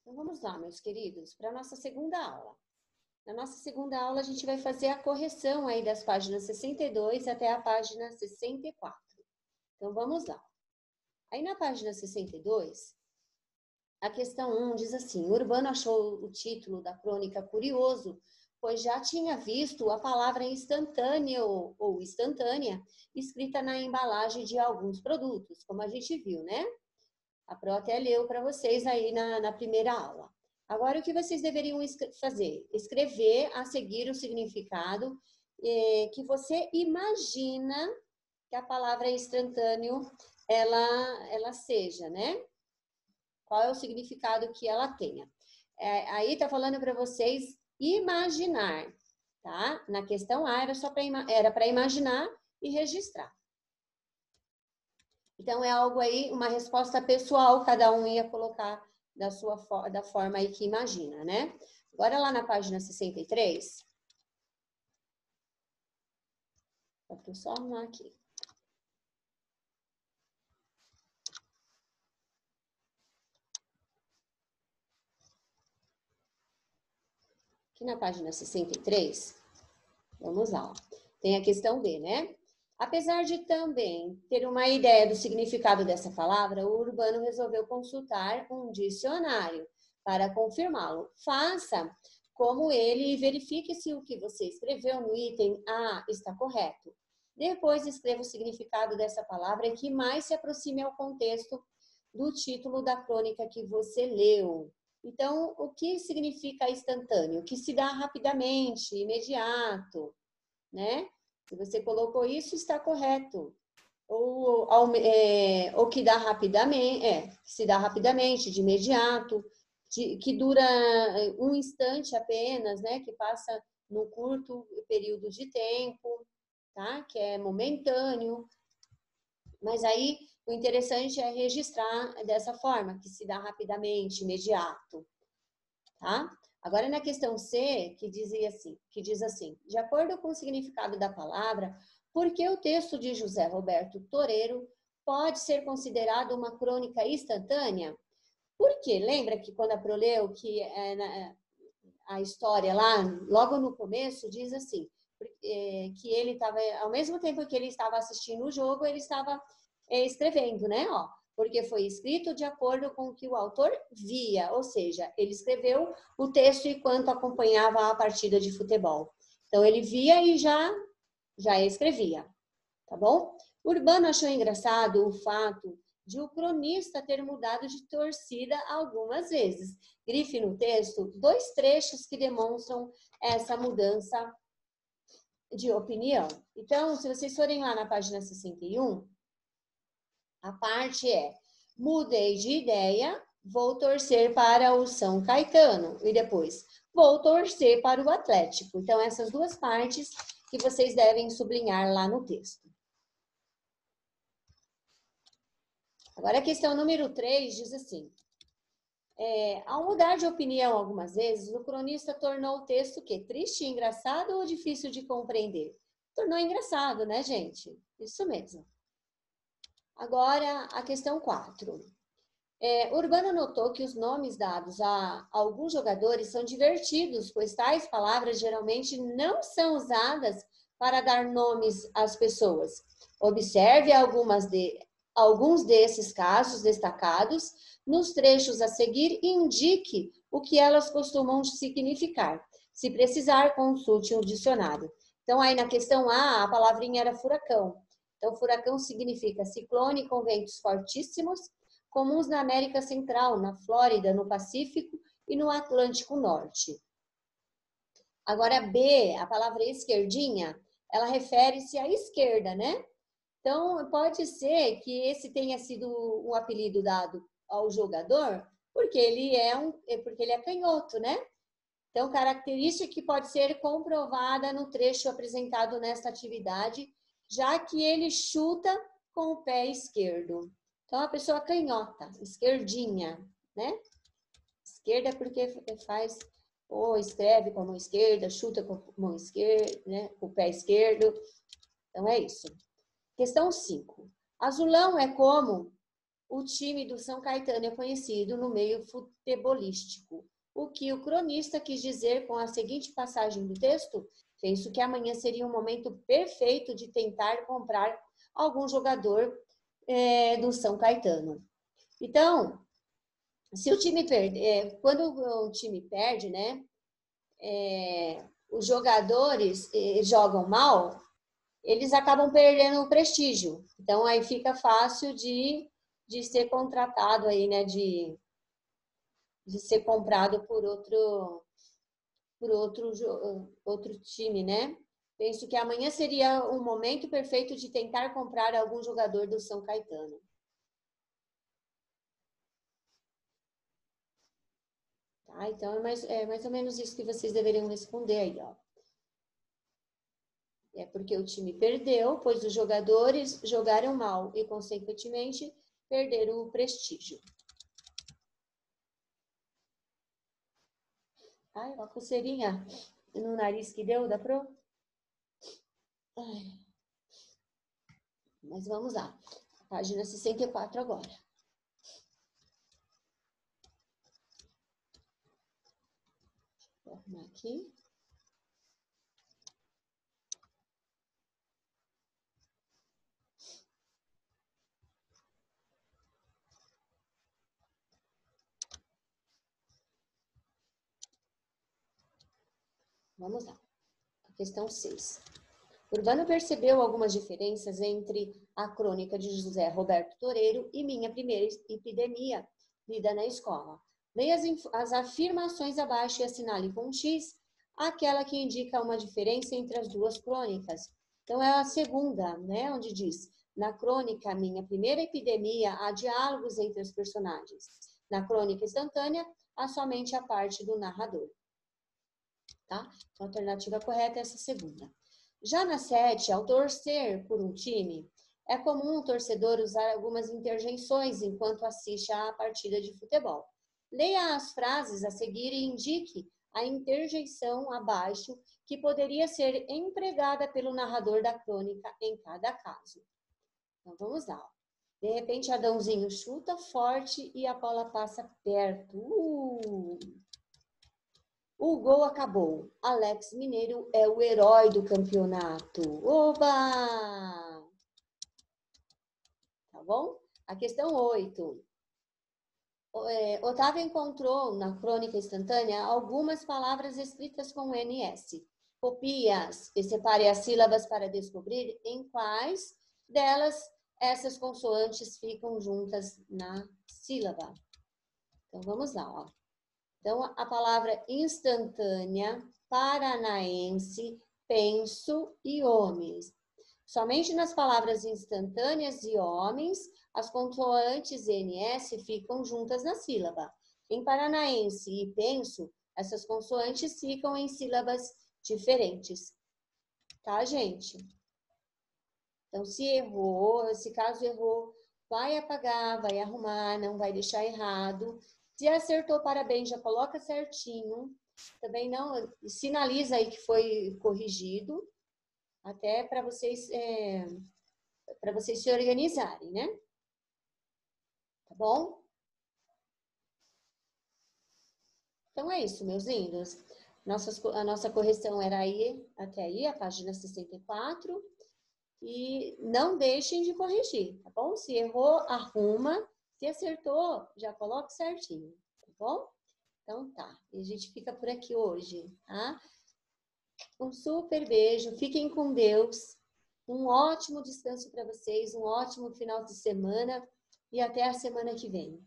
Então, vamos lá, meus queridos, para a nossa segunda aula. Na nossa segunda aula, a gente vai fazer a correção aí das páginas 62 até a página 64. Então, vamos lá. Aí, na página 62, a questão 1 diz assim: Urbano achou o título da crônica curioso, pois já tinha visto a palavra instantâneo ou instantânea escrita na embalagem de alguns produtos, como a gente viu, né? A Pro até leu para vocês aí na primeira aula. Agora, o que vocês deveriam fazer? Escrever a seguir o significado que você imagina que a palavra instantâneo ela seja, né? Qual é o significado que ela tenha. Aí tá falando para vocês imaginar, tá? Na questão A era para imaginar e registrar. Então, é algo aí, uma resposta pessoal, cada um ia colocar da forma aí que imagina, né? Agora, lá na página 63, deixa eu só arrumar aqui. Aqui na página 63, vamos lá, ó. Tem a questão B, né? Apesar de também ter uma ideia do significado dessa palavra, o Urbano resolveu consultar um dicionário para confirmá-lo. Faça como ele e verifique se o que você escreveu no item A está correto. Depois escreva o significado dessa palavra que mais se aproxime ao contexto do título da crônica que você leu. Então, o que significa instantâneo? Que se dá rapidamente, imediato, né? Se você colocou isso, está correto. Ou que dá rapidamente, se dá rapidamente, de imediato, que dura um instante apenas, né? Que passa num curto período de tempo, tá? Que é momentâneo. Mas aí, o interessante é registrar dessa forma, que se dá rapidamente, imediato, tá? Agora, na questão C, que diz assim, de acordo com o significado da palavra, por que o texto de José Roberto Toreiro pode ser considerado uma crônica instantânea? Porque lembra que quando a Pro leu que a história lá, logo no começo, diz assim, que ele estava, ao mesmo tempo que ele estava assistindo o jogo, ele estava escrevendo, né? Ó, porque foi escrito de acordo com o que o autor via, ou seja, ele escreveu o texto enquanto acompanhava a partida de futebol. Então, ele via e já escrevia, tá bom? Urbano achou engraçado o fato de o cronista ter mudado de torcida algumas vezes. Grife no texto 2 trechos que demonstram essa mudança de opinião. Então, se vocês forem lá na página 61, a parte mudei de ideia, vou torcer para o São Caetano. E depois, vou torcer para o Atlético. Então, essas duas partes que vocês devem sublinhar lá no texto. Agora, a questão número 3 diz assim. Ao mudar de opinião algumas vezes, o cronista tornou o texto triste, engraçado ou difícil de compreender? Tornou engraçado, né, gente? Isso mesmo. Agora, a questão 4. Urbano notou que os nomes dados a alguns jogadores são divertidos, pois tais palavras geralmente não são usadas para dar nomes às pessoas. Observe alguns desses casos destacados nos trechos a seguir e indique o que elas costumam significar. Se precisar, consulte um dicionário. Então, aí na questão A palavrinha era furacão. Então, furacão significa ciclone com ventos fortíssimos, comuns na América Central, na Flórida, no Pacífico e no Atlântico Norte. Agora, B, a palavra esquerdinha, ela refere-se à esquerda, né? Então, pode ser que esse tenha sido um apelido dado ao jogador, porque ele é canhoto, né? Então, característica que pode ser comprovada no trecho apresentado nesta atividade, já que ele chuta com o pé esquerdo. Então, a pessoa canhota, esquerdinha, né? Esquerda é porque faz, ou escreve com a mão esquerda, chuta com a mão esquerda, né? Com o pé esquerdo. Então, é isso. Questão 5. Azulão é como o time do São Caetano é conhecido no meio futebolístico. O que o cronista quis dizer com a seguinte passagem do texto? Penso que amanhã seria um momento perfeito de tentar comprar algum jogador do São Caetano. Então, se o time perde, quando o time perde, né, os jogadores jogam mal, eles acabam perdendo o prestígio. Então, aí fica fácil de ser contratado aí, né, de ser comprado por outro time, né? Penso que amanhã seria um momento perfeito de tentar comprar algum jogador do São Caetano. Tá? Então, é mais ou menos isso que vocês deveriam responder aí, ó. É porque o time perdeu, pois os jogadores jogaram mal e, consequentemente, perderam o prestígio. Ai, uma coceirinha no nariz que deu, dá pro? Ai. Mas vamos lá. Página 64 agora. Vou arrumar aqui. Vamos lá. Questão 6. Urbano percebeu algumas diferenças entre a crônica de José Roberto Toreiro e minha primeira epidemia, lida na escola. Leia as afirmações abaixo e assinale com X aquela que indica uma diferença entre as duas crônicas. Então, é a segunda, né, onde diz: na crônica Minha Primeira Epidemia, há diálogos entre os personagens. Na crônica instantânea, há somente a parte do narrador. Tá? Então, a alternativa correta é essa segunda. Já na 7, ao torcer por um time, é comum o torcedor usar algumas interjeições enquanto assiste à partida de futebol. Leia as frases a seguir e indique a interjeição abaixo que poderia ser empregada pelo narrador da crônica em cada caso. Então, vamos lá. De repente, Adãozinho chuta forte e a bola passa perto. O gol acabou. Alex Mineiro é o herói do campeonato. Oba! Tá bom? A questão 8. Otávio encontrou na crônica instantânea algumas palavras escritas com NS. Copie-as e separe as sílabas para descobrir em quais delas essas consoantes ficam juntas na sílaba. Então, vamos lá, ó. Então, a palavra instantânea, paranaense, penso e homens. Somente nas palavras instantâneas e homens, as consoantes NS ficam juntas na sílaba. Em paranaense e penso, essas consoantes ficam em sílabas diferentes. Tá, gente? Então, se caso errou, vai apagar, vai arrumar, não vai deixar errado. Se acertou, parabéns, já coloca certinho. Também não, sinaliza aí que foi corrigido, até para vocês se organizarem, né? Tá bom? Então é isso, meus lindos. A nossa correção era aí, até aí, a página 64. E não deixem de corrigir, tá bom? Se errou, arruma. Se acertou, já coloca certinho, tá bom? Então tá, e a gente fica por aqui hoje, tá? Um super beijo, fiquem com Deus. Um ótimo descanso para vocês, um ótimo final de semana e até a semana que vem.